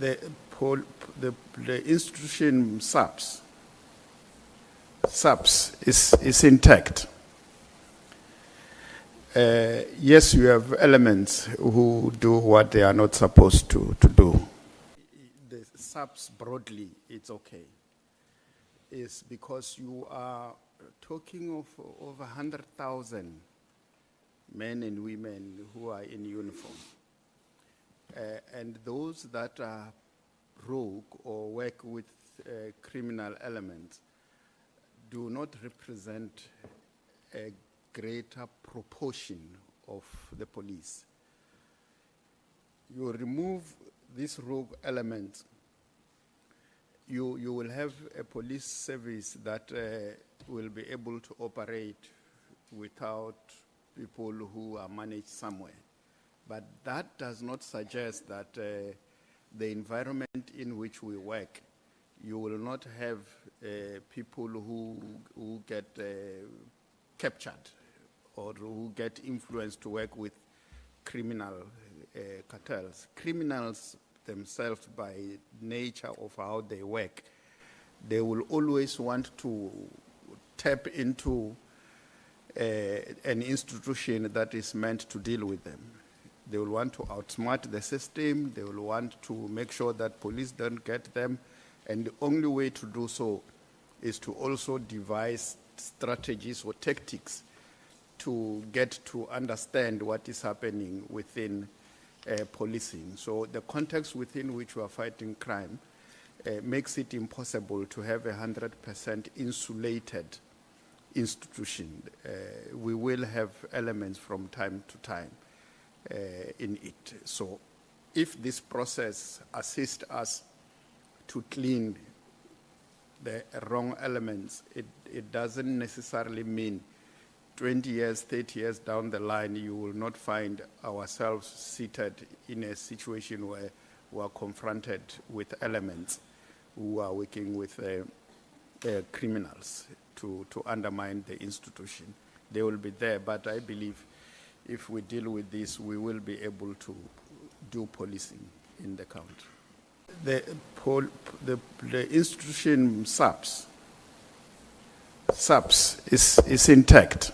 The institution SAPS is intact. Yes, you have elements who do what they are not supposed to do. The SAPS broadly, it's okay. It's because you are talking of over 100,000 men and women who are in uniform. And those that are rogue or work with criminal elements do not represent a greater proportion of the police. You remove these rogue elements, you will have a police service that will be able to operate without people who are managed somewhere. But that does not suggest that the environment in which we work, you will not have people who get captured or who get influenced to work with criminal cartels. Criminals themselves, by nature of how they work, they will always want to tap into an institution that is meant to deal with them. They will want to outsmart the system. They will want to make sure that police don't get them. And the only way to do so is to also devise strategies or tactics to get to understand what is happening within policing. So the context within which we are fighting crime makes it impossible to have 100% insulated institution. We will have elements from time to time in it. So if this process assists us to clean the wrong elements, it doesn't necessarily mean 20 years, 30 years down the line, you will not find ourselves seated in a situation where we are confronted with elements who are working with criminals to undermine the institution. They will be there, but I believe if we deal with this, we will be able to do policing in the country. The institution SAPS is intact.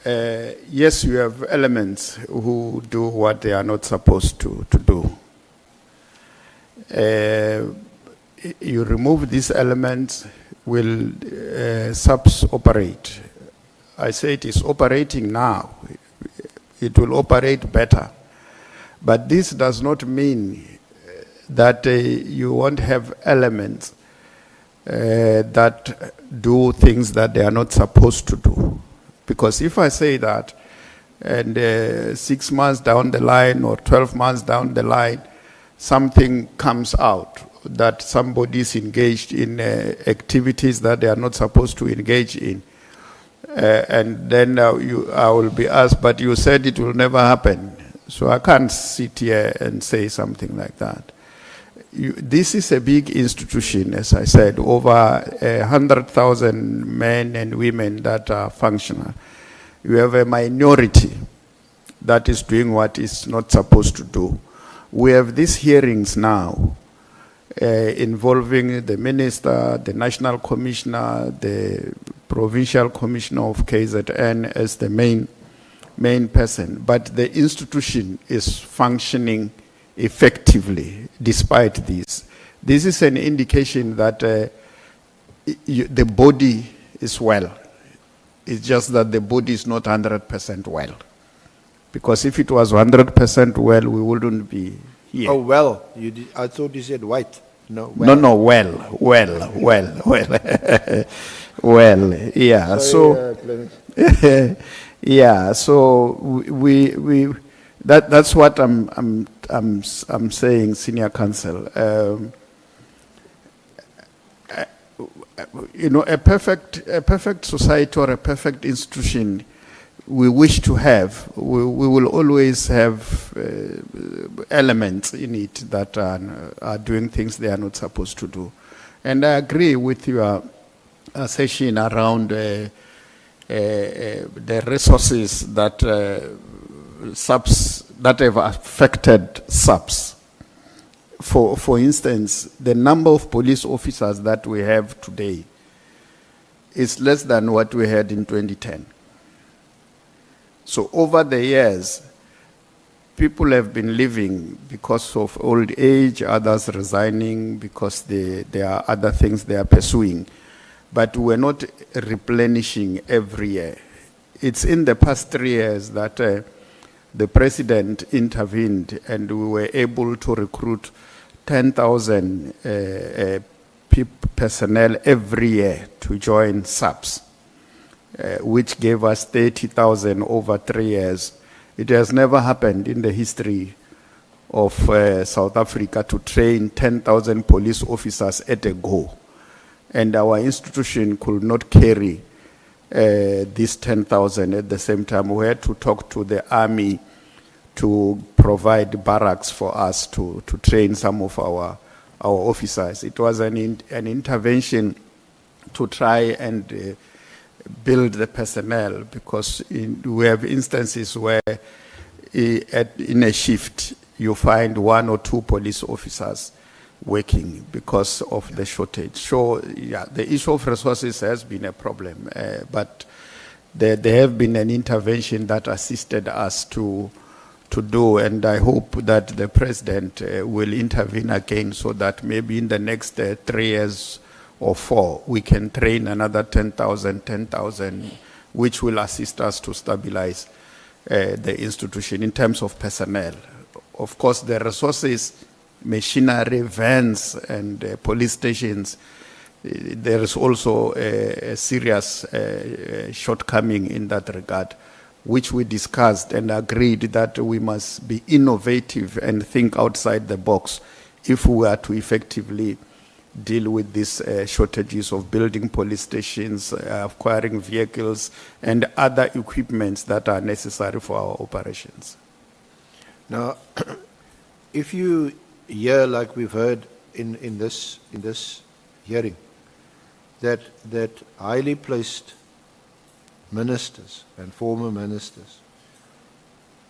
Yes, you have elements who do what they are not supposed to do. You remove these elements, will SAPS operate? I say it is operating now. It will operate better. But this does not mean that you won't have elements that do things that they are not supposed to do. Because if I say that, and 6 months down the line or 12 months down the line, something comes out that somebody is engaged in activities that they are not supposed to engage in, and then I will be asked, but you said it will never happen. So I can't sit here and say something like that. This is a big institution, as I said, over 100,000 men and women that are functional. You have a minority that is doing what it's not supposed to do. We have these hearings now involving the minister, the national commissioner, the provincial commissioner of KZN as the main person. But the institution is functioning effectively despite this. This is an indication that the body is well. It's just that the body is not 100% well. Because if it was 100% well, we wouldn't be here. Oh, well. I thought you said white. No, well. No, well. Well, yeah. Sorry, yeah, so that's what I'm saying, Senior Counsel. You know, a perfect society or a perfect institution we wish to have, we will always have elements in it that are doing things they are not supposed to do. And I agree with your session around the resources that SAPS, that have affected SAPS. for instance, the number of police officers that we have today is less than what we had in 2010. So over the years, people have been leaving because of old age, others resigning because there are other things they are pursuing. But we're not replenishing every year. It's in the past 3 years that the president intervened and we were able to recruit 10,000 personnel every year to join SAPS, which gave us 30,000 over 3 years. It has never happened in the history of South Africa to train 10,000 police officers at a go. And our institution could not carry these 10,000 at the same time. We had to talk to the army to provide barracks for us to train some of our officers. It was an intervention to try and build the personnel, because we have instances where in a shift you find 1 or 2 police officers working because of the shortage. So yeah, the issue of resources has been a problem, but there have been an intervention that assisted us to do, and I hope that the president will intervene again so that maybe in the next 3 years or 4, we can train another 10,000, which will assist us to stabilize the institution in terms of personnel. Of course, the resources, machinery, vans, and police stations, there is also a serious shortcoming in that regard, which we discussed and agreed that we must be innovative and think outside the box if we are to effectively deal with these shortages of building police stations, acquiring vehicles, and other equipments that are necessary for our operations. Now, if you hear, like we've heard in this hearing, that highly placed ministers and former ministers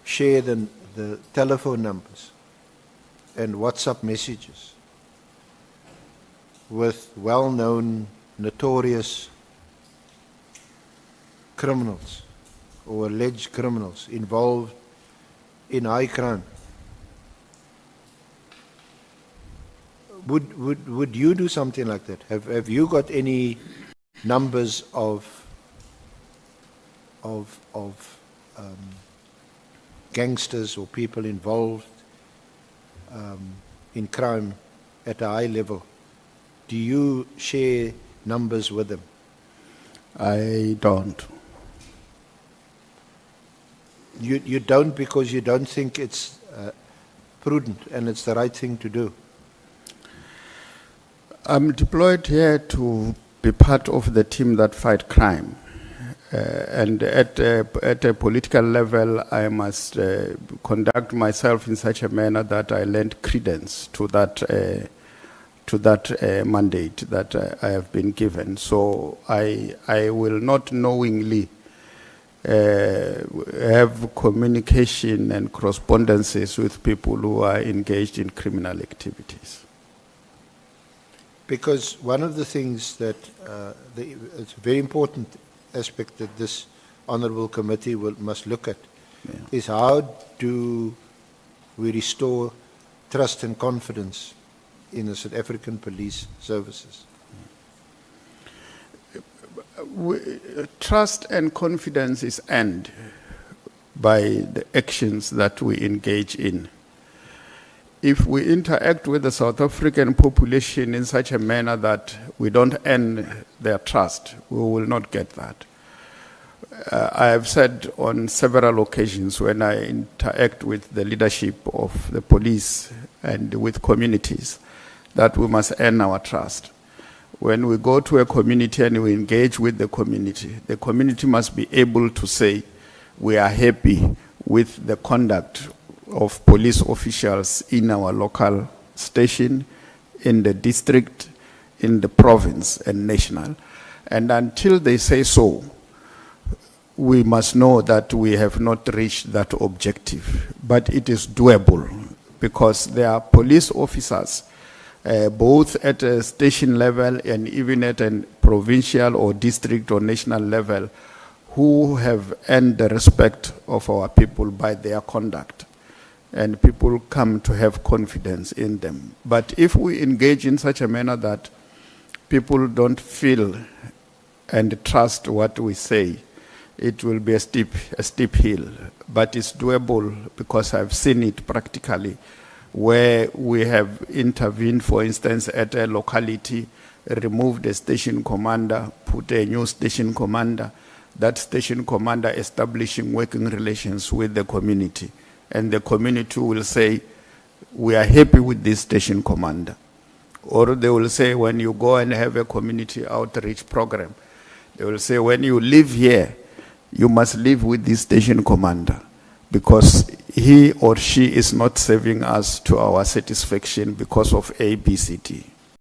share the telephone numbers and WhatsApp messages with well-known, notorious criminals or alleged criminals involved in high crime. Would you do something like that? Have you got any numbers of gangsters or people involved in crime at a high level? Do you share numbers with them? I don't. You don't, because you don't think it's prudent and it's the right thing to do? I'm deployed here to be part of the team that fight crime. And at a political level, I must conduct myself in such a manner that I lend credence to that mandate that I have been given. So I will not knowingly have communication and correspondences with people who are engaged in criminal activities. Because one of the things that it's a very important aspect that this honourable committee must look at is how do we restore trust and confidence in the South African police services? Trust and confidence is earned by the actions that we engage in. If we interact with the South African population in such a manner that we don't earn their trust, we will not get that. I have said on several occasions when I interact with the leadership of the police and with communities that we must earn our trust. When we go to a community and we engage with the community must be able to say, we are happy with the conduct of police officials in our local station, in the district, in the province, and national. And until they say so, we must know that we have not reached that objective. But it is doable. because there are police officers, both at a station level and even at a provincial or district or national level, who have earned the respect of our people by their conduct. And people come to have confidence in them. But if we engage in such a manner that people don't feel and trust what we say, it will be a steep hill. But it's doable because I've seen it practically, where we have intervened, for instance, at a locality, removed a station commander, put a new station commander, that station commander establishing working relations with the community. And the community will say, we are happy with this station commander. Or they will say, when you go and have a community outreach program, they will say, when you live here, you must live with this station commander, because he or she is not serving us to our satisfaction because of A, B, C, D.